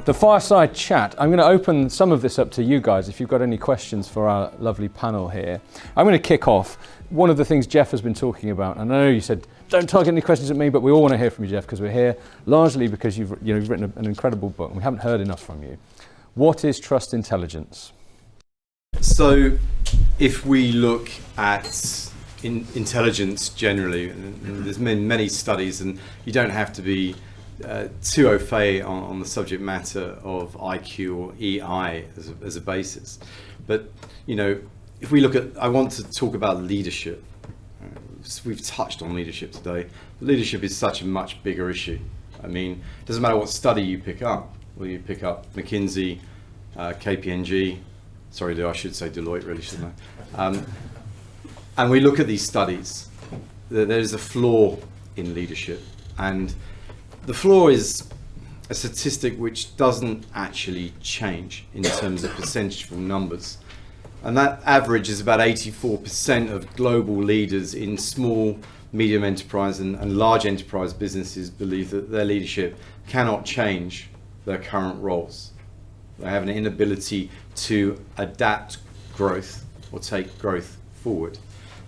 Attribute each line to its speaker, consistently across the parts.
Speaker 1: The fireside chat. I'm going to open some of this up to you guys if you've got any questions for our lovely panel here. I'm going to kick off. One of the things Geoff has been talking about, and I know you said don't target any questions at me, but we all want to hear from you, Geoff, because we're here largely because you've written an incredible book and we haven't heard enough from you. What is trust intelligence?
Speaker 2: So if we look at intelligence generally, and there's been many studies, and you don't have to be too au fait on the subject matter of IQ or EI as a basis. But, if we look at, I want to talk about leadership. We've touched on leadership today. Leadership is such a much bigger issue. I mean, it doesn't matter what study you pick up. Whether you pick up McKinsey, KPMG, I should say Deloitte really, shouldn't I? And we look at these studies, there's a flaw in leadership. And the flaw is a statistic which doesn't actually change in terms of percentage numbers. And that average is about 84% of global leaders in small, medium enterprise and large enterprise businesses believe that their leadership cannot change their current roles. They have an inability to adapt growth or take growth forward.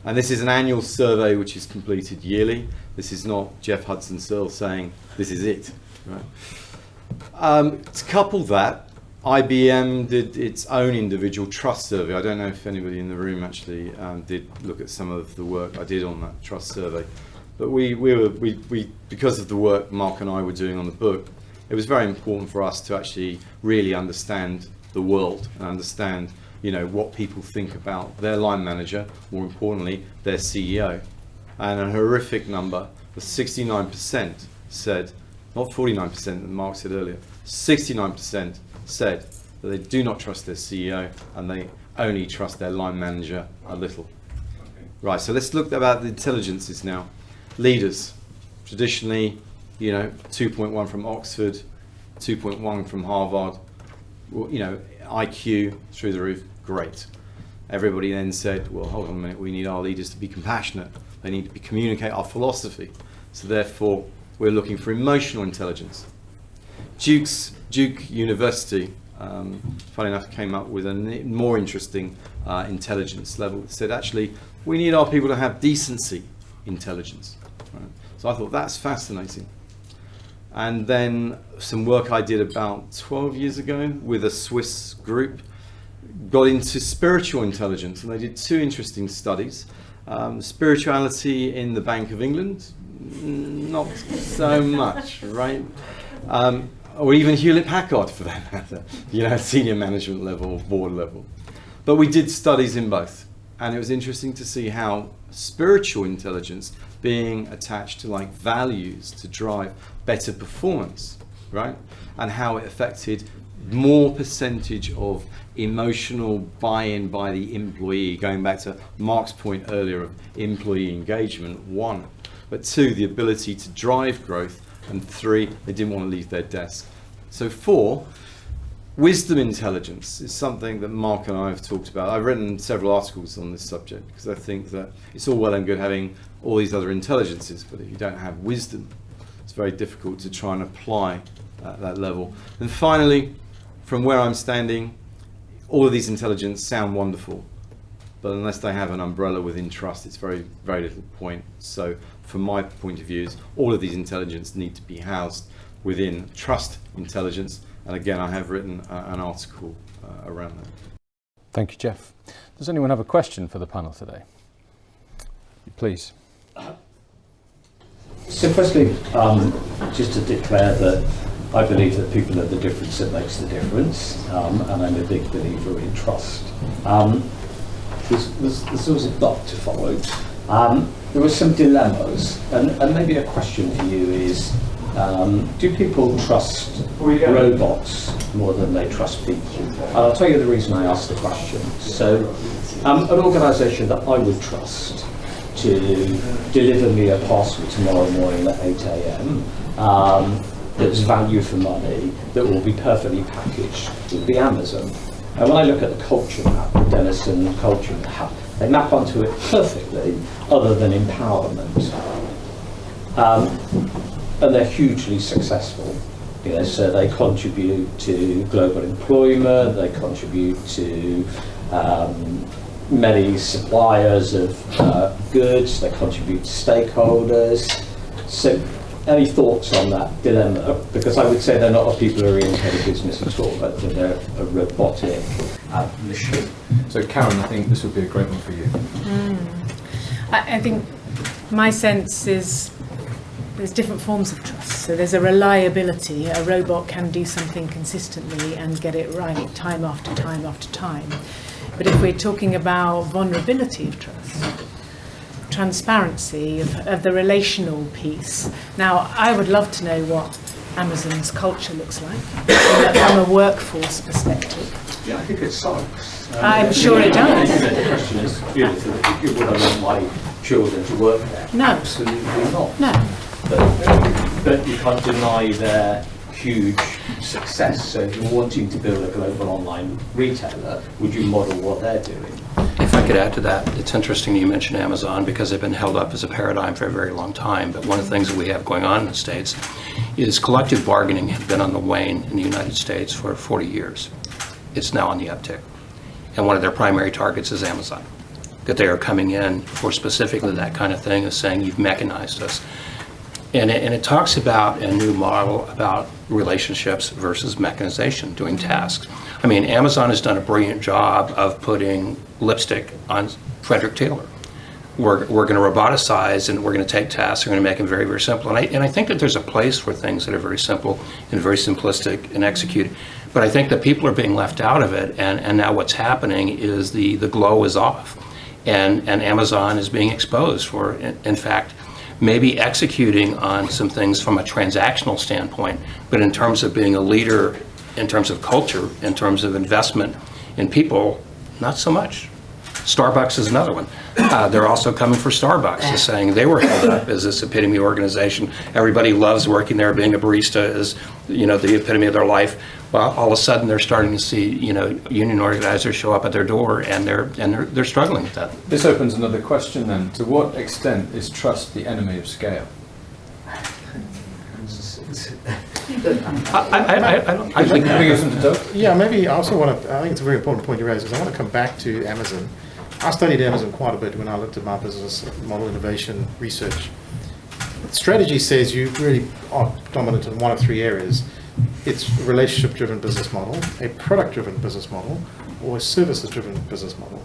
Speaker 2: And this is an annual survey which is completed yearly. This is not Geoff Hudson-Searle saying this is it. Right? To couple that, IBEM did its own individual trust survey. I don't know if anybody in the room actually did look at some of the work I did on that trust survey. But we because of the work Mark and I were doing on the book, it was very important for us to actually really understand the world and understand, what people think about their line manager, more importantly, their CEO. And a horrific number was 69% said, not 49% that Mark said earlier, 69% said that they do not trust their CEO and they only trust their line manager a little. Okay. Right, so let's look about the intelligences now. Leaders, traditionally, 2.1 from Oxford, 2.1 from Harvard, IQ through the roof, great. Everybody then said, well, hold on a minute, we need our leaders to be compassionate. They need to communicate our philosophy. So therefore, we're looking for emotional intelligence. Duke University, funny enough, came up with a more interesting intelligence level. It said, actually, we need our people to have decency intelligence. Right? So I thought that's fascinating. And then some work I did about 12 years ago with a Swiss group got into spiritual intelligence, and they did two interesting studies. Spirituality in the Bank of England, not so much, right? Or even Hewlett-Packard for that matter, senior management level, board level. But we did studies in both, and it was interesting to see how spiritual intelligence being attached to values to drive better performance, right? And how it affected more percentage of emotional buy-in by the employee, going back to Mark's point earlier of employee engagement, 1, but 2, the ability to drive growth, and 3, they didn't want to leave their desk. So 4, wisdom intelligence is something that Mark and I have talked about. I've written several articles on this subject because I think that it's all well and good having all these other intelligences, but if you don't have wisdom, it's very difficult to try and apply at that level. And finally, from where I'm standing, all of these intelligence sound wonderful, but unless they have an umbrella within trust, it's very, very little point. So from my point of view, all of these intelligence need to be housed within trust intelligence. And again, I have written an article around that.
Speaker 1: Thank you, Geoff. Does anyone have a question for the panel today? Please.
Speaker 3: So firstly, just to declare that I believe that people are the difference that makes the difference, and I'm a big believer in trust. There's always a but to follow. There were some dilemmas, and maybe a question for you is, do people trust robots more than they trust people? And I'll tell you the reason I asked the question. So, an organisation that I would trust to deliver me a parcel tomorrow morning at 8 a.m. That's value for money, that will be perfectly packaged, would be Amazon. And when I look at the culture map, the Dennison culture map, they map onto it perfectly, other than empowerment. And they're hugely successful So they contribute to global employment, they contribute to many suppliers of goods, they contribute to stakeholders. So any thoughts on that dilemma? Because I would say they're not a people-oriented business at all, but they're a robotic machine.
Speaker 1: So Karen, I think this would be a great one for you.
Speaker 4: I think my sense is there's different forms of trust. So there's a reliability. A robot can do something consistently and get it right time after time after time. But if we're talking about vulnerability of trust, transparency of the relational piece. Now, I would love to know what Amazon's culture looks like from a workforce perspective.
Speaker 3: Yeah, I think it sucks.
Speaker 4: I'm sure it does.
Speaker 3: The question is, would I want my children to work there?
Speaker 4: No.
Speaker 3: Absolutely not.
Speaker 4: No.
Speaker 3: But you can't deny their huge success. So if you're wanting to build a global online retailer, would you model what they're doing?
Speaker 5: If I could add to that, it's interesting you mentioned Amazon because they've been held up as a paradigm for a very long time. But one of the things that we have going on in the States is collective bargaining had been on the wane in the United States for 40 years. It's now on the uptick. And one of their primary targets is Amazon. That they are coming in for specifically that kind of thing, is saying you've mechanized us. And it talks about a new model about relationships versus mechanization, doing tasks. I mean, Amazon has done a brilliant job of putting lipstick on Frederick Taylor. We're going to roboticize and we're going to take tasks, we're going to make them very, very simple. And I think that there's a place for things that are very simple and very simplistic and executed. But I think that people are being left out of it, and now what's happening is the glow is off. And Amazon is being exposed for, in fact, maybe executing on some things from a transactional standpoint, but in terms of being a leader, in terms of culture, in terms of investment in people, not so much. Starbucks is another one. They're also coming for Starbucks, is saying they were held up as this epitome organization. Everybody loves working there. Being a barista is, the epitome of their life. Well, all of a sudden they're starting to see, union organizers show up at their door, and they're struggling with that.
Speaker 1: This opens another question then. To what extent is trust the enemy of scale?
Speaker 5: I think
Speaker 6: Yeah, maybe I also want to, I think it's a very important point you raised, is I want to come back to Amazon. I studied Amazon quite a bit when I looked at my business model innovation research. Strategy says you really are dominant in one of three areas. It's a relationship-driven business model, a product-driven business model, or a services-driven business model.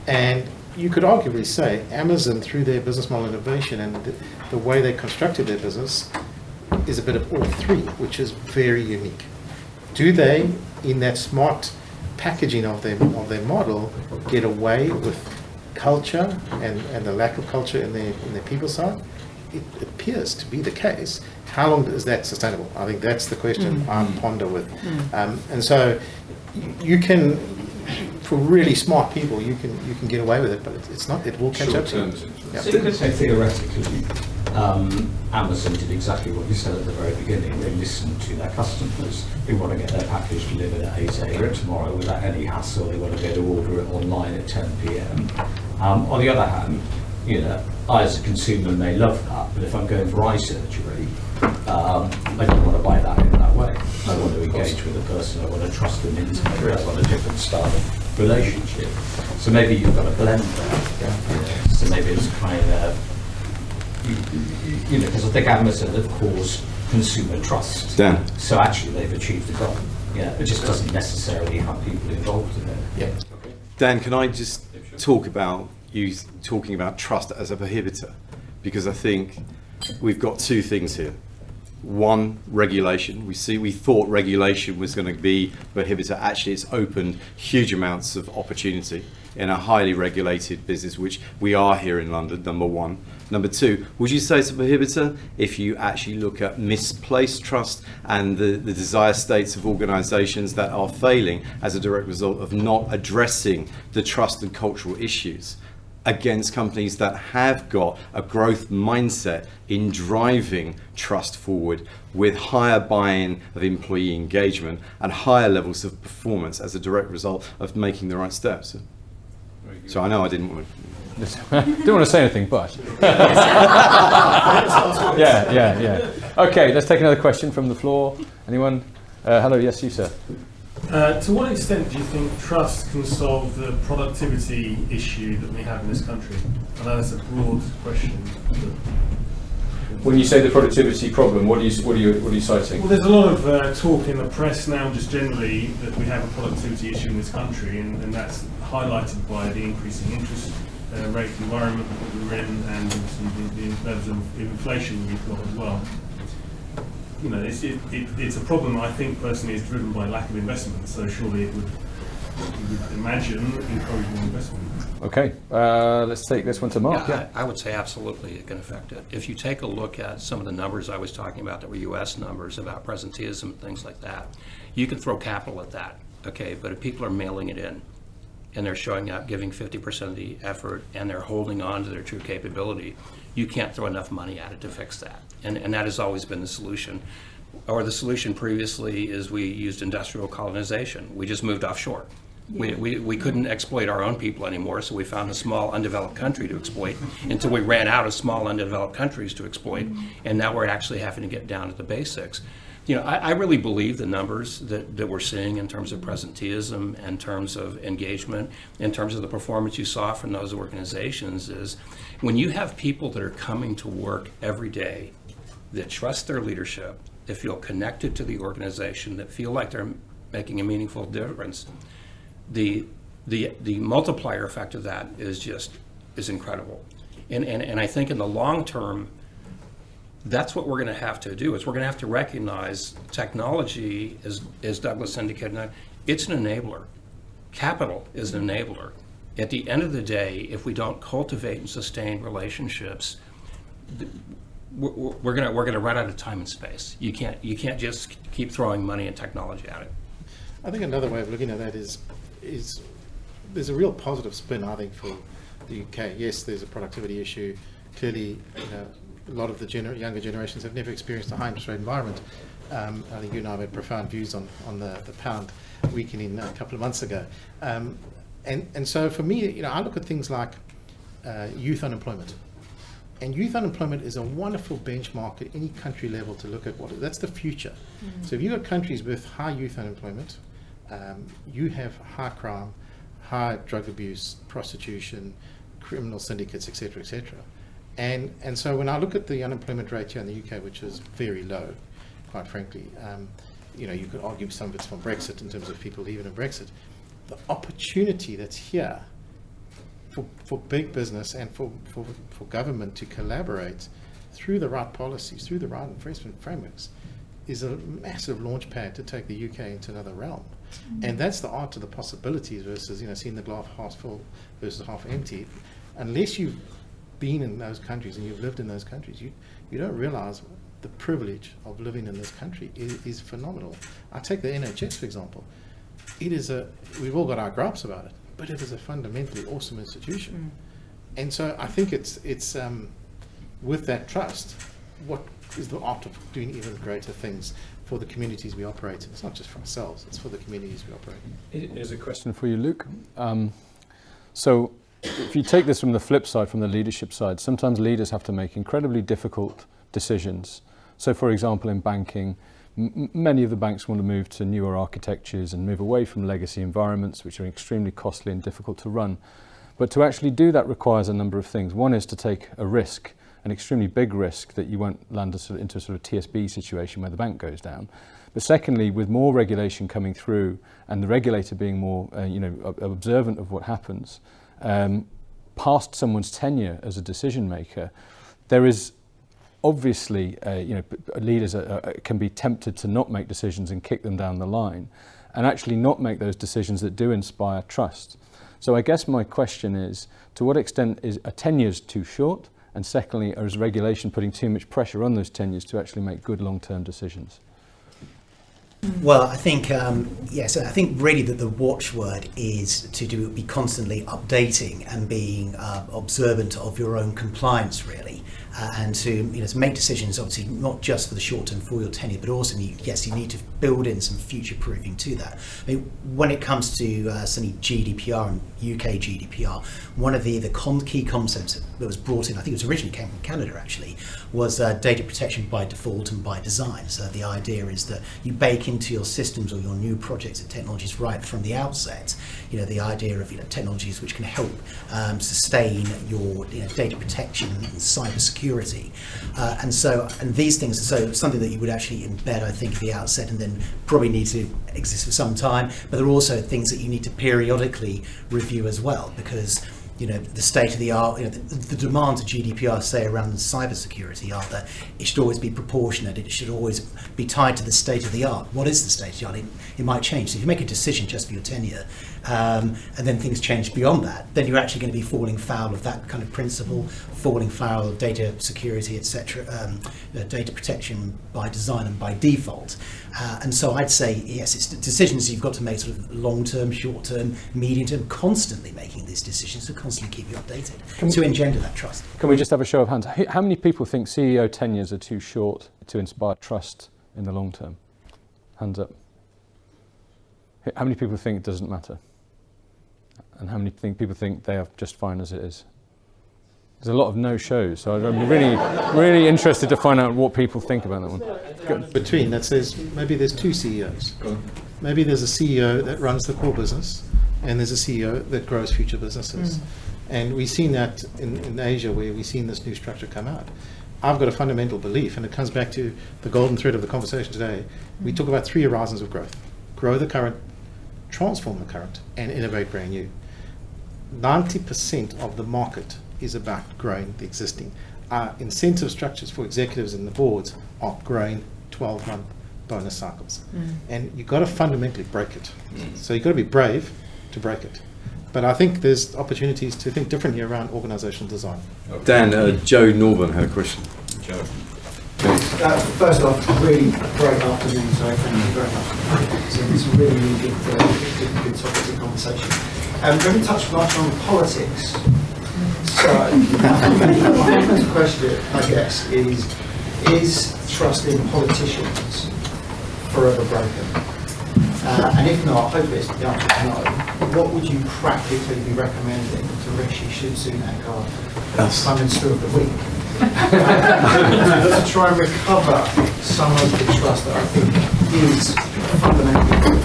Speaker 6: And you could arguably say Amazon, through their business model innovation and the way they constructed their business, is a bit of all three, which is very unique. Do they, in that smart packaging of their model, get away with culture and the lack of culture in their people side? It appears to be the case. How long is that sustainable? I think that's the question I ponder with. And so you can, for really smart people, you can get away with it, but it's not. It will catch up to you.
Speaker 3: So you could say theoretically, Amazon did exactly what you said at the very beginning. They listened to their customers who want to get their package delivered at 8 a.m. tomorrow without any hassle. They want to be able to order it online at 10 p.m. On the other hand, I as a consumer may love that, but if I'm going for eye surgery, I don't want to buy that in that way. I want to engage with a person. I want to trust them intimately. I want a different style of relationship. So maybe you've got a blend there. So maybe it's kind of, because I think Amazon have caused consumer trust.
Speaker 2: Dan.
Speaker 3: So actually they've achieved the goal. It just doesn't necessarily have people involved in it.
Speaker 6: Yeah.
Speaker 2: Dan, can I just talk about you talking about trust as a prohibitor? Because I think we've got two things here. One, regulation. We thought regulation was going to be prohibitor. Actually, it's opened huge amounts of opportunity in a highly regulated business, which we are here in London, number one. Number two, would you say it's a prohibitor if you actually look at misplaced trust and the desire states of organisations that are failing as a direct result of not addressing the trust and cultural issues against companies that have got a growth mindset in driving trust forward with higher buy-in of employee engagement and higher levels of performance as a direct result of making the right steps? So I know I didn't want to...
Speaker 1: Didn't want to say anything, but... yeah. Okay, let's take another question from the floor. Anyone? Hello, yes, you, sir.
Speaker 7: To what extent do you think trust can solve the productivity issue that we have in this country? I know that's a broad question.
Speaker 1: When you say the productivity problem, what are you citing?
Speaker 7: Well, there's a lot of talk in the press now, just generally, that we have a productivity issue in this country, and that's highlighted by the increasing interest rate environment that we're in, and the levels of inflation we've got as well. You know, it's a problem I think personally is driven by lack of investment. So surely it would, you would imagine, encourage more investment.
Speaker 1: Okay, let's take this one to Mark.
Speaker 5: Yeah, I would say absolutely it can affect it. If you take a look at some of the numbers I was talking about that were U.S. numbers about presenteeism and things like that, you can throw capital at that, okay? But if people are mailing it in and they're showing up, giving 50% of the effort, and they're holding on to their true capability, you can't throw enough money at it to fix that. And that has always been the solution. Or the solution previously is we used industrial colonization. We just moved offshore. Yeah. We couldn't exploit our own people anymore, so we found a small undeveloped country to exploit until we ran out of small undeveloped countries to exploit, and now we're actually having to get down to the basics. You know, I really believe the numbers that we're seeing in terms of presenteeism, in terms of engagement, in terms of the performance you saw from those organizations is when you have people that are coming to work every day that trust their leadership, that feel connected to the organization, that feel like they're making a meaningful difference, the multiplier effect of that is incredible. And I think in the long term, that's what we're going to have to do, is we're going to have to recognize technology, as Douglas indicated, it's an enabler. Capital is an enabler. At the end of the day, if we don't cultivate and sustain relationships, we're going to run out of time and space. You can't just keep throwing money and technology at it.
Speaker 6: I think another way of looking at that is there's a real positive spin, I think, for the UK. Yes, there's a productivity issue. Clearly, a lot of the younger generations have never experienced a high interest rate environment. I think you and I had profound views on the pound weakening a couple of months ago. And so for me, I look at things like youth unemployment. And youth unemployment is a wonderful benchmark at any country level to look at that's the future. Mm-hmm. So if you've got countries with high youth unemployment, you have high crime, high drug abuse, prostitution, criminal syndicates, etc., etc. And so when I look at the unemployment rate here in the UK, which is very low, quite frankly, you could argue some of it's from Brexit in terms of people leaving in Brexit. The opportunity that's here for big business and for government to collaborate through the right policies, through the right investment frameworks, is a massive launch pad to take the UK into another realm. Mm-hmm. And that's the art of the possibilities versus, seeing the glass half full versus half empty. Unless you've been in those countries and you've lived in those countries, you don't realize the privilege of living in this country is phenomenal. I take the NHS, for example. We've all got our gripes about it, but it is a fundamentally awesome institution. Mm. And so I think it's with that trust, what is the art of doing even greater things for the communities we operate in? It's not just for ourselves, it's for the communities we operate in.
Speaker 1: Here's a question for you, Luke. So if you take this from the flip side, from the leadership side, sometimes leaders have to make incredibly difficult decisions. So for example, in banking, many of the banks want to move to newer architectures and move away from legacy environments, which are extremely costly and difficult to run. But to actually do that requires a number of things. One is to take a risk, an extremely big risk that you won't land into a sort of TSB situation where the bank goes down. But secondly, with more regulation coming through and the regulator being more observant of what happens, past someone's tenure as a decision maker, there is obviously, leaders can be tempted to not make decisions and kick them down the line, and actually not make those decisions that do inspire trust. So I guess my question is, to what extent is a tenure too short? And secondly, is regulation putting too much pressure on those tenures to actually make good long-term decisions?
Speaker 8: Well, I think, yes, I think really that the watchword is to be constantly updating and being observant of your own compliance, really. and to to make decisions, obviously not just for the short term for your tenure, but also you need to build in some future proofing to that. I mean, when it comes to certainly GDPR and UK GDPR, one of the key concepts that was brought in, I think it was originally came from Canada actually, was data protection by default and by design. So the idea is that you bake into your systems or your new projects and technologies right from the outset, the idea of technologies which can help sustain your data protection and cyber security, and these things. So something that you would actually embed, I think, at the outset, and then probably need to exist for some time. But there are also things that you need to periodically review as well, because the state of the art, the demands of GDPR, say, around cybersecurity are that it should always be proportionate, it should always be tied to the state of the art. What is the state of the art? It might change. So if you make a decision just for your tenure, and then things change beyond that, then you're actually going to be falling foul of that kind of principle, falling foul of data security, etc., data protection by design and by default. And so I'd say, yes, it's decisions you've got to make sort of long-term, short-term, medium-term, constantly making these decisions to constantly keep you updated, to engender that trust.
Speaker 1: Can we just have a show of hands? How many people think CEO tenures are too short to inspire trust in the long term? Hands up. How many people think it doesn't matter? And how many people think they are just fine as it is? There's a lot of no-shows, so I'm really interested to find out what people think about that one. Good.
Speaker 6: Between that says maybe there's two CEOs. Maybe there's a CEO that runs the core business, and there's a CEO that grows future businesses. And we've seen that in Asia, where we've seen this new structure come out. I've got a fundamental belief, and it comes back to the golden thread of the conversation today. We talk about 3 horizons of growth: grow the current, transform the current, and innovate brand new. 90% of the market is about growing the existing. Our incentive structures for executives and the boards are growing 12-month bonus cycles. And you've got to fundamentally break it. So you've got to be brave to break it. But I think there's opportunities to think differently around organizational design.
Speaker 2: Dan, Joe Norburn had a question. Joe.
Speaker 9: First off, really great afternoon, so thank you very much. It's a really good topic of conversation. Let me touch much on politics. So, my first question, I guess, is trust in politicians forever broken? And if not, hopefully the answer is no. What would you practically be recommending to Rishi Sunak, our Prime Minister of the Week, to try and recover some of the trust that I think is fundamentally good?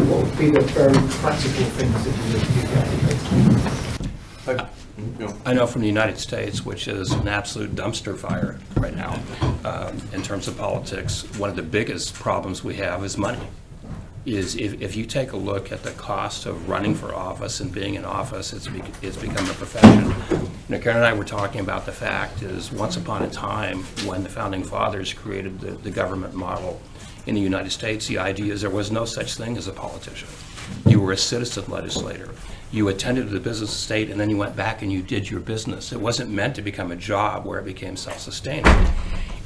Speaker 9: What would be the very practical things that you advocate?
Speaker 5: I know from the United States, which is an absolute dumpster fire right now, in terms of politics, one of the biggest problems we have is money. If you take a look at the cost of running for office and being in office, it's become a profession. Karen and I were talking about the fact is once upon a time when the Founding Fathers created the government model in the United States, the idea is there was no such thing as a politician. You were a citizen legislator. You attended to the business estate and then you went back and you did your business. It wasn't meant to become a job where it became self-sustaining.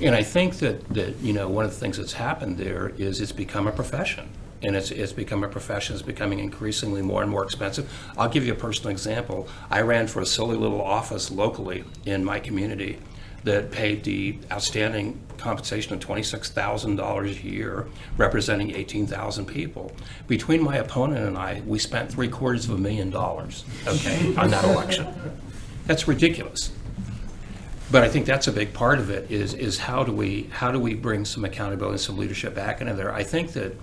Speaker 5: And I think that one of the things that's happened there is it's become a profession. And it's become a profession. It's becoming increasingly more and more expensive. I'll give you a personal example. I ran for a silly little office locally in my community that paid the outstanding compensation of $26,000 a year, representing 18,000 people. Between my opponent and I, we spent $750,000, okay, on that election. That's ridiculous. But I think that's a big part of it. Is how do we bring some accountability and some leadership back into there? I think that.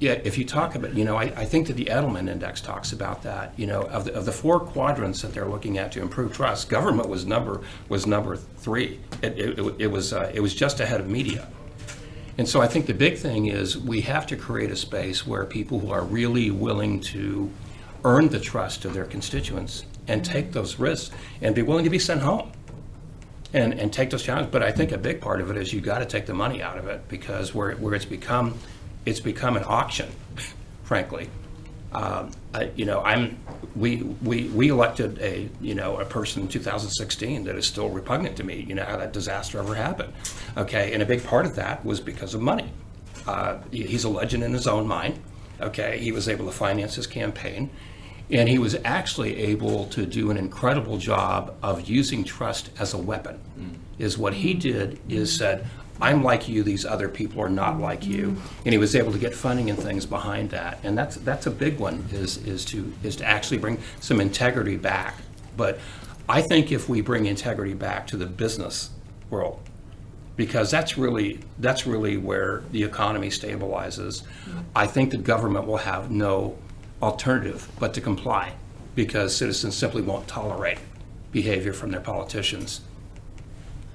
Speaker 5: If you talk about, I think that the Edelman Index talks about that. Of the 4 quadrants that they're looking at to improve trust, government was number 3. It was just ahead of media. And so I think the big thing is we have to create a space where people who are really willing to earn the trust of their constituents and take those risks and be willing to be sent home. And take those challenges. But I think a big part of it is you got to take the money out of it, because where it's become an auction, frankly. We elected a person in 2016 that is still repugnant to me. How that disaster ever happened, okay? And a big part of that was because of money. He's a legend in his own mind, okay? He was able to finance his campaign, And he was actually able to do an incredible job of using trust as a weapon. Is what he did is said, I'm like you, these other people are not like you. And he was able to get funding and things behind that. And that's a big one, is to actually bring some integrity back. But I think if we bring integrity back to the business world, because that's really where the economy stabilizes, I think the government will have no alternative but to comply, because citizens simply won't tolerate behavior from their politicians.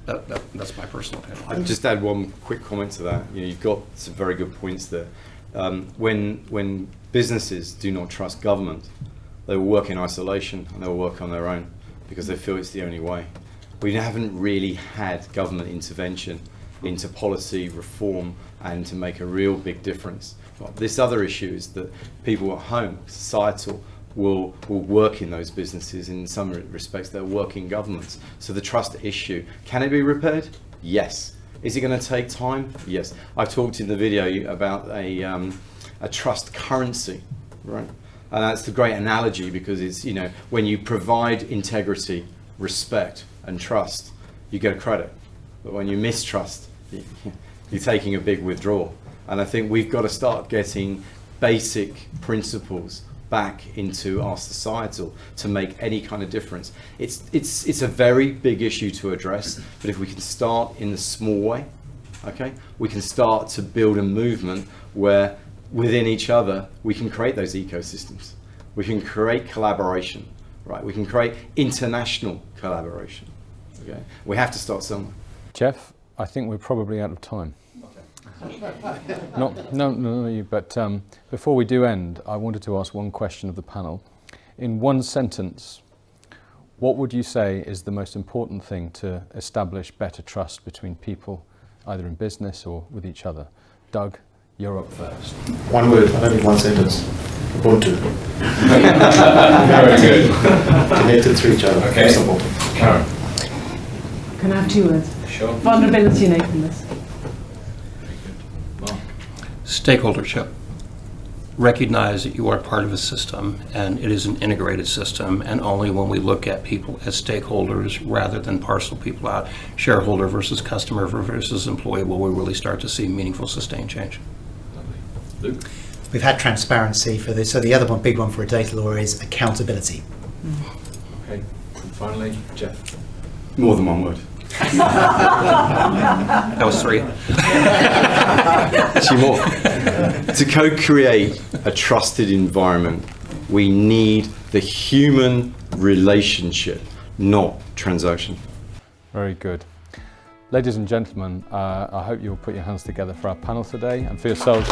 Speaker 5: That's my personal opinion.
Speaker 2: I'd just add one quick comment to that. You've got some very good points there. When businesses do not trust government, they will work in isolation and they will work on their own because they feel it's the only way. We haven't really had government intervention into policy reform and to make a real big difference. This other issue is that people at home, societal, will work in those businesses. In some respects, they're working governments. So the trust issue, can it be repaired? Yes. Is it going to take time? Yes. I've talked in the video about a trust currency, right? And that's the great analogy, because it's, when you provide integrity, respect, and trust, you get credit. But when you mistrust, you're taking a big withdrawal. And I think we've got to start getting basic principles back into our societal to make any kind of difference. It's a very big issue to address, but if we can start in the small way, okay, we can start to build a movement where within each other we can create those ecosystems. We can create collaboration, right? We can create international collaboration. Okay, we have to start somewhere.
Speaker 1: Geoff, I think we're probably out of time. But before we do end, I wanted to ask one question of the panel. In one sentence, what would you say is the most important thing to establish better trust between people, either in business or with each other? Doug, you're up first.
Speaker 6: One word, I don't need one sentence. Ubuntu.
Speaker 10: Very good.
Speaker 6: Connected to each other.
Speaker 10: Okay.
Speaker 6: Simple.
Speaker 10: Karen.
Speaker 4: Can I have 2 words?
Speaker 10: Sure.
Speaker 4: Vulnerability and openness.
Speaker 5: Stakeholdership. Recognize that you are part of a system, and it is an integrated system, and only when we look at people as stakeholders rather than parcel people out, shareholder versus customer versus employee, will we really start to see meaningful, sustained change.
Speaker 10: Luke?
Speaker 8: We've had transparency for this, so the other one, big one for a data lawyer, is accountability.
Speaker 10: Okay, and finally, Geoff.
Speaker 2: More than one word.
Speaker 5: That was 3.
Speaker 2: Actually more. To co-create a trusted environment, we need the human relationship, not transaction.
Speaker 1: Very good. Ladies and gentlemen, I hope you'll put your hands together for our panel today and for yourselves.